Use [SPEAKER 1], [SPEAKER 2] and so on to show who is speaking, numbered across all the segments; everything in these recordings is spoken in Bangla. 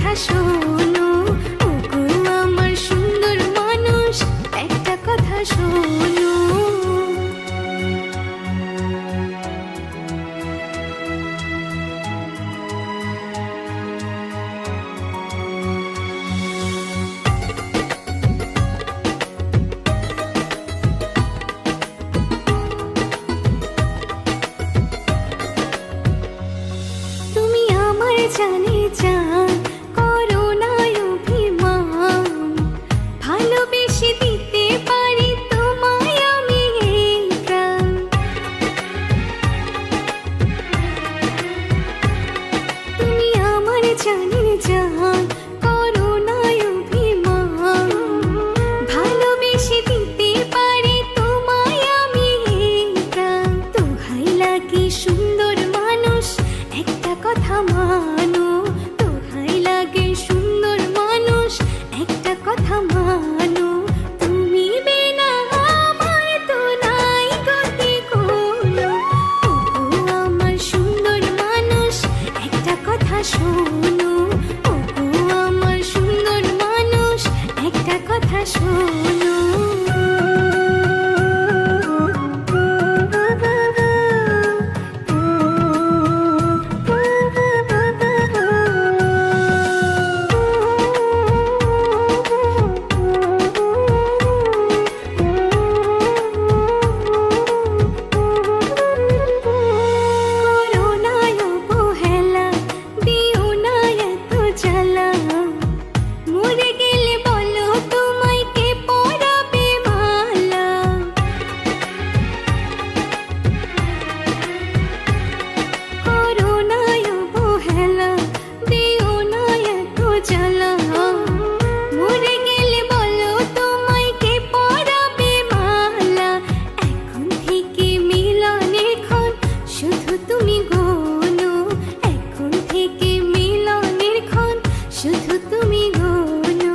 [SPEAKER 1] কথা শোনো, ওগো আমার সুন্দর মানুষ, একটা কথা শোনো। তুমি আমার জানে জান, করো না অভিমান, ভালোবেসে দিতে পারি তোমায় আমি এই প্রাণ। তুমি আমার জানে জান, করো না অভিমান, ভালোবেসে দিতে পারি তোমায় আমি এই প্রাণ। দোহাই লাগে সুন্দর মানুষ, একটা কথা মানো, দোহাই লাগে সুন্দর মানুষ, একটা কথা মানো। তুমি বিনা আমার তো নাই গতি কোনো, ওগো আমার সুন্দর মানুষ, একটা কথা শোনো, ওগো আমার সুন্দর মানুষ, একটা কথা শোনো। করো না অবহেলা, দিও না এত জ্বালা, মরে গেলে বলো তোমায় কে পরাবে মালা। করো না অবহেলা, দিও না এত জ্বালা, মরে গেলে বলো তোমায় কে পরাবে মালা। এখন থেকে মিলনের ক্ষণ শুধু তুমি গোনো, এখন থেকে মিলনের ক্ষণ শুধু তুমি গোনো।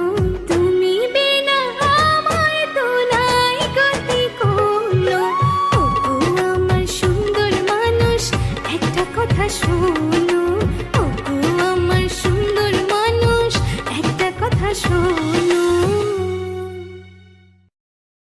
[SPEAKER 1] তুমি বিনা আমার তো নাই গতি কোনো, ওগো আমার সুন্দর মানুষ, একটা কথা শোনো।